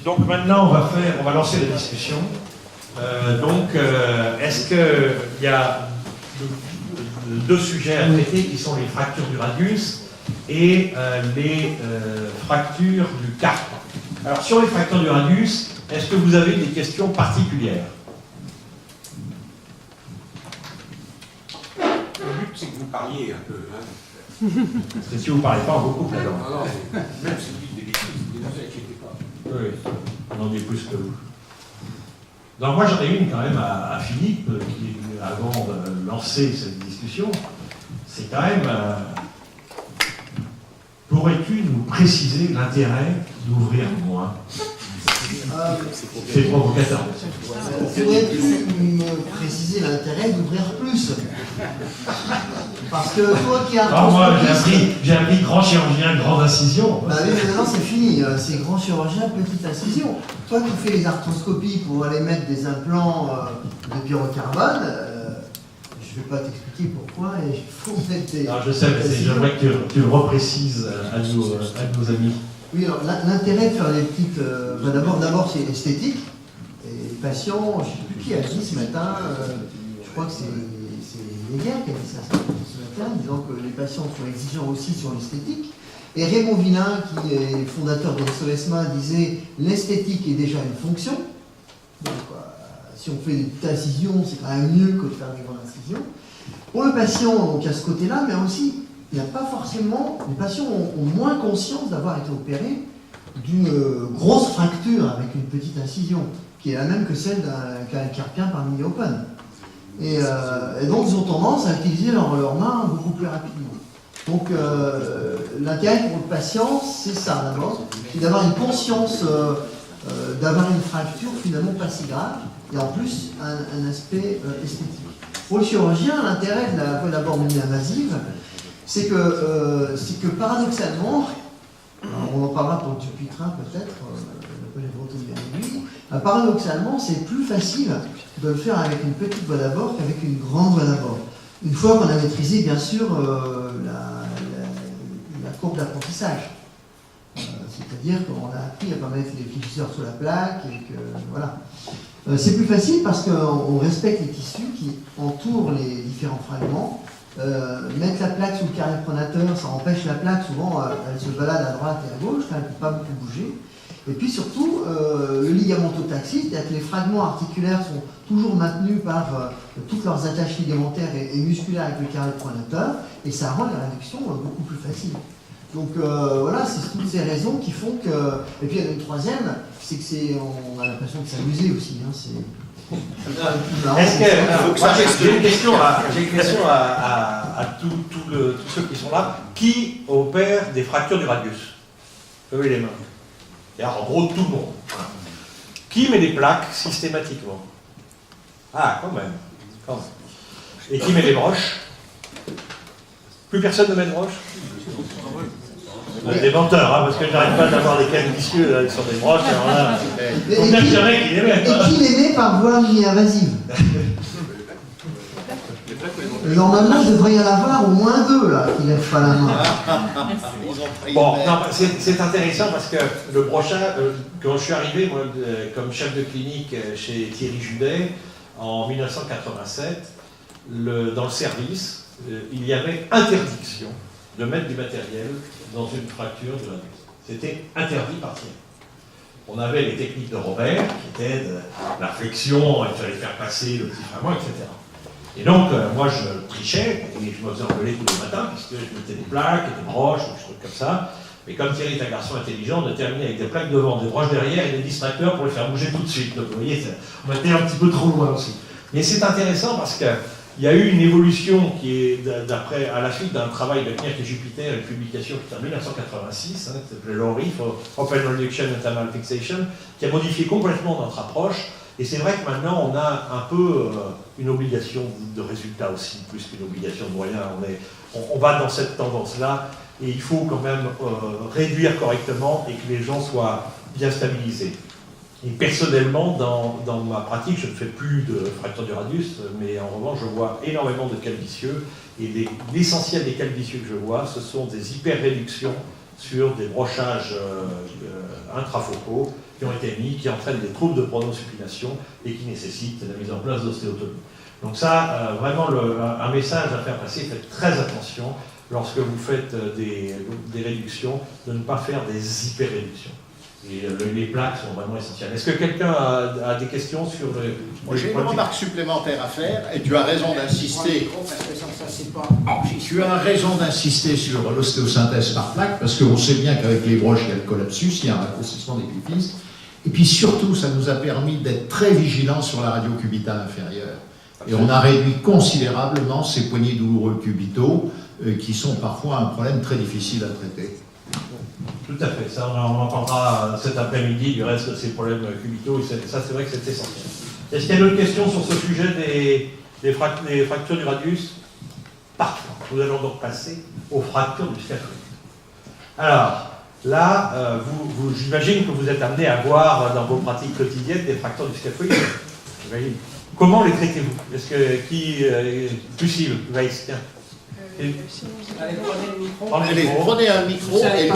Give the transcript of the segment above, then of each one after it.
Donc maintenant, on va lancer la discussion. Est-ce qu'il y a deux sujets à traiter qui sont les fractures du radius et les fractures du carpe. Alors sur les fractures du radius, est-ce que vous avez des questions particulières? Le but, c'est que vous parliez un peu. Hein. Parce que si vous ne parlez pas, on vous coupe la langue. Non, même si vous dites des bêtises, ne vous inquiétez pas. Oui, on en dit plus que vous. Donc moi j'en ai une quand même à Philippe, qui, avant de lancer cette discussion, c'est quand même, pourrais-tu nous préciser l'intérêt d'ouvrir moins? C'est provocateur. Pourrais-tu me préciser l'intérêt d'ouvrir plus? Parce que toi qui as... moi j'ai appris grand chirurgien, grande incision. Bah oui, mais maintenant c'est fini, c'est grand chirurgien, petite incision. Toi qui fais les arthroscopies pour aller mettre des implants de pyrocarbone, je ne vais pas t'expliquer pourquoi il faut mettre des... Non, je sais, mais j'aimerais que tu le reprécises à nos amis. Oui, alors l'intérêt de faire les petites... d'abord c'est esthétique. Et les patients, je ne sais plus qui a dit ce matin, je crois que c'est Léguer qui a dit ça ce matin, disant que les patients sont exigeants aussi sur l'esthétique. Et Raymond Villain, qui est fondateur de SOSMA, disait l'esthétique est déjà une fonction. Donc, si on fait des petites incisions, c'est quand même mieux que de faire des grandes incisions. Pour le patient, donc, il y a ce côté-là, mais aussi, il n'y a pas forcément. Les patients ont moins conscience d'avoir été opérés d'une grosse fracture avec une petite incision, qui est la même que celle d'un carpien par mini open. Et donc, ils ont tendance à utiliser leurs mains beaucoup plus rapidement. Donc, l'intérêt pour le patient, c'est ça d'abord, c'est d'avoir une conscience d'avoir une fracture finalement pas si grave, et en plus un aspect esthétique. Pour le chirurgien, l'intérêt de la voie d'abord mini-invasive, c'est que paradoxalement, on en parlera pour le Dupuytren peut-être, paradoxalement, c'est plus facile de le faire avec une petite voie d'abord qu'avec une grande voie d'abord. Une fois qu'on a maîtrisé, bien sûr, la courbe d'apprentissage. C'est-à-dire qu'on a appris à ne pas mettre les fléchisseurs sur la plaque, et que, voilà. C'est plus facile parce qu'on respecte les tissus qui entourent les différents fragments. Mettre la plaque sous le carré pronateur, ça empêche la plaque, souvent elle se balade à droite et à gauche, elle ne peut pas beaucoup bouger. Et puis surtout, le ligamento-taxis, c'est-à-dire que les fragments articulaires sont toujours maintenus par toutes leurs attaches ligamentaires et musculaires avec le carré pronateur, et ça rend la réduction beaucoup plus facile. Donc voilà, c'est toutes ces raisons qui font que... Et puis il y en a une troisième, c'est que on a l'impression de s'amuser aussi. Hein, Est-ce que j'ai une question à tous ceux qui sont là. Qui opère des fractures du radius? Levez les mains. En gros, tout le monde. Qui met des plaques systématiquement? Ah, quand même. Et qui met des broches? Plus personne ne met de broches? Des menteurs, hein, parce que j'arrive pas d'avoir des cas vicieux là, sur des broches. Il faut bien qu'il y en ait qui les mettent. Et qui les met par voie mini-invasive? Normalement, il devrait y en avoir au moins deux là, qui ne lèvent pas la main. Bon, c'est intéressant parce que le prochain, quand je suis arrivé moi, comme chef de clinique chez Thierry Judet en 1987, dans le service, il y avait interdiction de mettre du matériel dans une fracture du radius. C'était interdit par Thierry. On avait les techniques de Robert qui étaient de la flexion, il fallait faire passer le petit fragment, etc. Et donc, moi, je trichais, et je me faisais engueuler tous les matins, puisque je mettais des plaques, des broches, des trucs comme ça. Mais comme Thierry est un garçon intelligent, on a terminé avec des plaques devant, des broches derrière et des distracteurs pour les faire bouger tout de suite. Donc, vous voyez, on était un petit peu trop loin aussi. Mais c'est intéressant parce qu'il y a eu une évolution qui est, à la suite d'un travail de Knirk et Jupiter, une publication qui est en 1986, qui s'appelait LORI, Open Reduction Internal Fixation, qui a modifié complètement notre approche. Et c'est vrai que maintenant, on a un peu une obligation de résultat aussi, plus qu'une obligation de moyens. On va dans cette tendance-là, et il faut quand même réduire correctement et que les gens soient bien stabilisés. Et personnellement, dans ma pratique, je ne fais plus de fracture du radius, mais en revanche, je vois énormément de cas vicieux, et l'essentiel des cas vicieux que je vois, ce sont des hyper-réductions sur des brochages intrafocaux qui ont été mis, qui entraînent des troubles de pronosupination et qui nécessitent la mise en place d'ostéotomie. Donc ça, vraiment un message à faire passer, faites très attention lorsque vous faites des réductions, de ne pas faire des hyper-réductions. Et les plaques sont vraiment essentielles. Est-ce que quelqu'un a des questions sur le... Moi, j'ai une remarque supplémentaire à faire, et tu as raison d'insister. Tu as raison d'insister sur l'ostéosynthèse par plaque, parce qu'on sait bien qu'avec les broches, il y a le collapsus, il y a un raccourcissement des épiphyses. Et puis surtout, ça nous a permis d'être très vigilants sur la radio cubitale inférieure. Et on a réduit considérablement ces poignées douloureux cubitaux, qui sont parfois un problème très difficile à traiter. Tout à fait, ça on en entendra cet après-midi du reste de ces problèmes cubitaux, et ça c'est vrai que c'est essentiel. Est-ce qu'il y a d'autres questions sur ce sujet des fractures du radius? Parfait, nous allons donc passer aux fractures du scaphoïde. Alors, là, j'imagine que vous êtes amené à voir dans vos pratiques quotidiennes des fractures du scaphoïde. J'imagine. Comment les traitez-vous? Est-ce que Lucille, Weiss, tiens. Allez, prenez le micro. Allez, prenez un micro et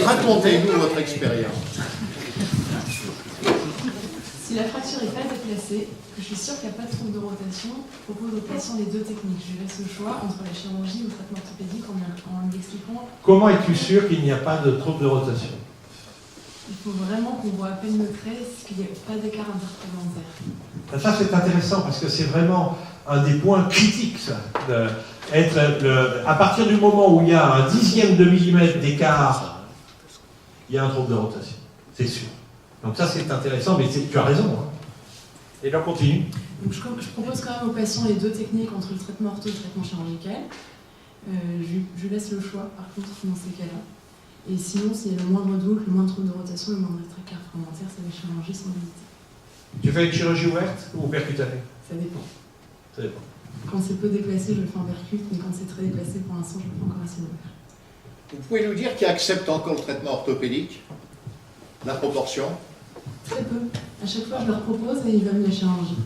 racontez-nous votre expérience. Si la fracture n'est pas déplacée, que je suis sûre qu'il n'y a pas de trouble de rotation, je propose aux patients les deux techniques. Je laisse le choix entre la chirurgie ou le traitement orthopédique en lui expliquant. Comment es-tu sûr qu'il n'y a pas de trouble de rotation? Il faut vraiment qu'on voit à peine le trait, qu'il n'y ait pas d'écart intertegmentaire. Ça c'est intéressant parce que c'est vraiment un des points critiques, ça. À partir du moment où il y a un dixième de millimètre d'écart, il y a un trouble de rotation, c'est sûr. Donc ça c'est intéressant, mais tu as raison. Hein. Et là on continue. Donc, je propose quand même aux patients les deux techniques entre le traitement ortho et le traitement chirurgical. Je laisse le choix par contre dans ces cas-là. Et sinon, s'il y a le moindre doute, le moindre trouble de rotation, le moindre écart fragmentaire, c'est la chirurgie sans hésiter. Tu fais une chirurgie ouverte ou percutanée? Ça dépend. Ça dépend. Quand c'est peu déplacé, je le fais en percute, mais quand c'est très déplacé, pour l'instant, je le fais encore assez ouvert. Vous pouvez nous dire qui accepte encore le traitement orthopédique? La proportion? Très peu. À chaque fois, je leur propose et ils veulent la chirurgie.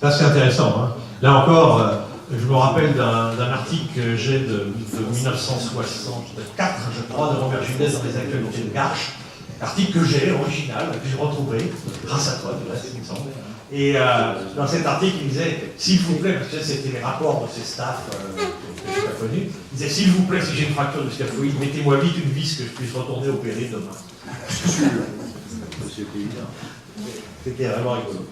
Ça c'est intéressant. Hein. Là encore, je me rappelle d'un article que j'ai de 1964, je crois, de Robert Judet dans les actualités de Garches. Article que j'ai, original, que j'ai retrouvé, grâce à toi, du reste, il me semble. Et dans cet article, il disait, s'il vous plaît, parce que c'était les rapports de ces staffs que je n'ai pas connus, il disait, s'il vous plaît, si j'ai une fracture du scaphoïde, mettez-moi vite une vis que je puisse retourner opérer demain. C'était vraiment rigolo.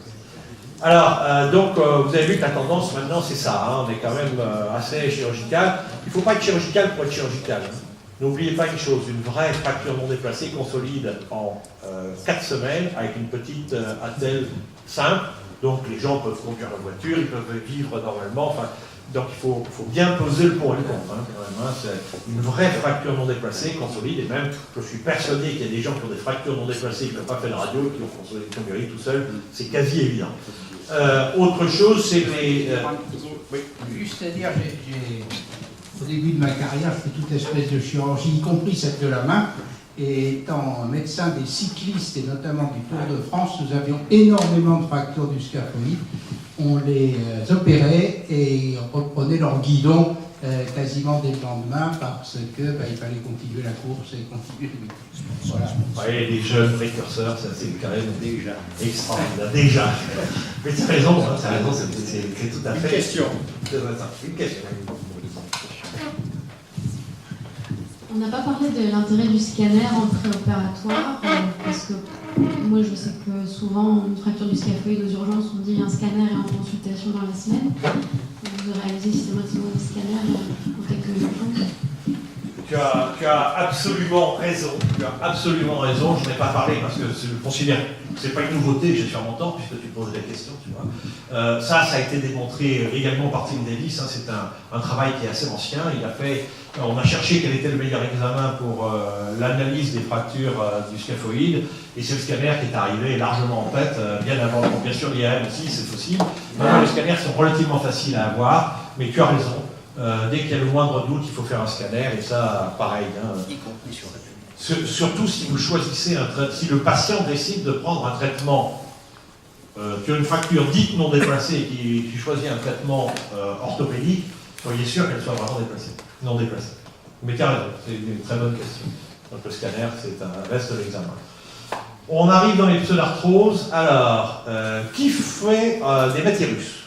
Alors, donc, vous avez vu que la tendance maintenant, c'est ça, hein, on est quand même assez chirurgical. Il ne faut pas être chirurgical pour être chirurgical. Hein. N'oubliez pas une chose, une vraie fracture non déplacée consolide en 4 semaines avec une petite attelle simple. Donc, les gens peuvent conduire la voiture, ils peuvent vivre normalement. Enfin, donc, il faut bien peser le pour et le contre. Hein, quand même, hein. C'est une vraie fracture non déplacée consolide. Et même, je suis persuadé qu'il y a des gens qui ont des fractures non déplacées, qui n'ont pas fait de radio, qui ont guéri tout seuls. C'est quasi évident. Autre chose, c'est les... Oui. Juste à dire, au début de ma carrière, je fais toute espèce de chirurgie, y compris celle de la main. Et étant médecin des cyclistes, et notamment du Tour de France, nous avions énormément de fractures du scaphoïde. On les opérait et on reprenait leur guidon quasiment dès le lendemain parce que il fallait continuer la course et continuer le week-end. Voilà. Oui, des jeunes précurseurs, ça c'est quand même déjà extraordinaire. Déjà. Mais tu as raison, hein, c'est tout à fait. Une question. Une question. On n'a pas parlé de l'intérêt du scanner en préopératoire, parce que moi je sais que souvent une fracture du scaphoïde aux urgences on dit un scanner et en consultation dans la semaine. Vous réalisez systématiquement des scanners en quelques urgences. Tu as absolument raison. Tu as absolument raison. Je n'ai pas parlé parce que je considère que ce n'est pas une nouveauté, j'ai sur mon temps, puisque tu poses la question, tu vois. Ça a été démontré également par Tim Davis. Hein, c'est un travail qui est assez ancien. On a cherché quel était le meilleur examen pour l'analyse des fractures du scaphoïde, et c'est le scanner qui est arrivé largement en tête, bien avant. Bon, bien sûr, l'IRM aussi, c'est possible. Maintenant, les scanners sont relativement faciles à avoir, mais tu as raison. Dès qu'il y a le moindre doute, il faut faire un scanner, et ça, pareil. Hein. Surtout si vous choisissez si le patient décide de prendre un traitement, tu as une fracture dite non déplacée et qui choisit un traitement orthopédique, soyez sûr qu'elle soit vraiment déplacée, non déplacée. Mais tu as raison, c'est une très bonne question. Donc le scanner, c'est un reste de l'examen. On arrive dans les pseudarthroses. Alors, qui fait des matyrus?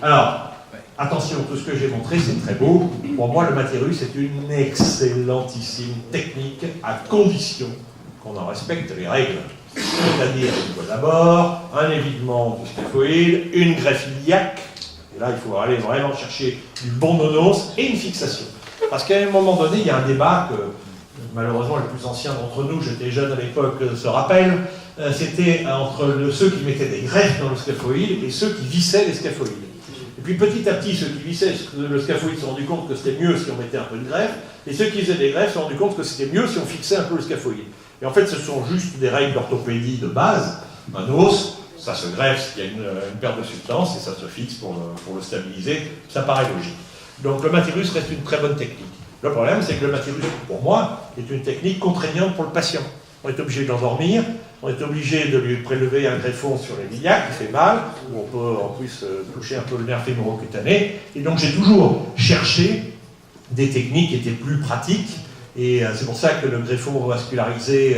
Alors, attention, tout ce que j'ai montré, c'est très beau. Pour moi, le matyrus est une excellentissime technique à condition qu'on en respecte les règles. C'est-à-dire, il faut d'abord un évidement du scaphoïde, une greffe iliaque, et là, il faut aller vraiment chercher du bon nonos et une fixation. Parce qu'à un moment donné, il y a un débat que, malheureusement, les plus anciens d'entre nous, j'étais jeune à l'époque, se rappellent, c'était entre ceux qui mettaient des greffes dans le scaphoïde et ceux qui vissaient les scaphoïdes. Et puis petit à petit, ceux qui vissaient le scaphoïde se sont rendus compte que c'était mieux si on mettait un peu de greffe, et ceux qui faisaient des greffes se sont rendus compte que c'était mieux si on fixait un peu le scaphoïde. Et en fait, ce sont juste des règles d'orthopédie de base. Un os, ça se greffe s'il y a une perte de substance, et ça se fixe pour le stabiliser. Ça paraît logique. Donc le matyrus reste une très bonne technique. Le problème, c'est que le matyrus, pour moi, est une technique contraignante pour le patient. On est obligé de l'endormir, on est obligé de lui prélever un greffon sur les iliaques, qui fait mal, où on peut en plus toucher un peu le nerf fémoro-cutané. Et donc j'ai toujours cherché des techniques qui étaient plus pratiques, et c'est pour ça que le greffon vascularisé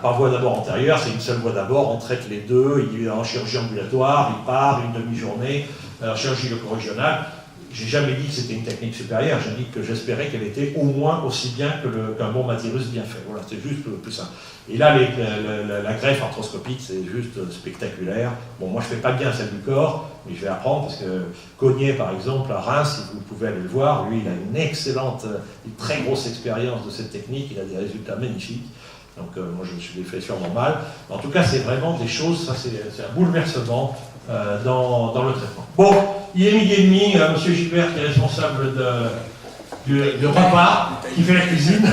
par voie d'abord antérieure, c'est une seule voie d'abord, on traite les deux, il est en chirurgie ambulatoire, il part une demi-journée, en chirurgie loco-régionale. J'ai jamais dit que c'était une technique supérieure, j'ai dit que j'espérais qu'elle était au moins aussi bien qu'un bon matyrus bien fait. Voilà, c'est juste plus simple. Et là, la greffe arthroscopique, c'est juste spectaculaire. Bon, moi, je ne fais pas bien celle du corps, mais je vais apprendre, parce que Cognet, par exemple, à Reims, si vous pouvez aller le voir, lui, il a une excellente, une très grosse expérience de cette technique, il a des résultats magnifiques. Donc, moi, je l'ai fait sûrement mal. En tout cas, c'est vraiment des choses, ça, c'est un bouleversement dans le traitement. Bon, il est 12h30, M. Gilbert, qui est responsable du repas, qui fait la cuisine.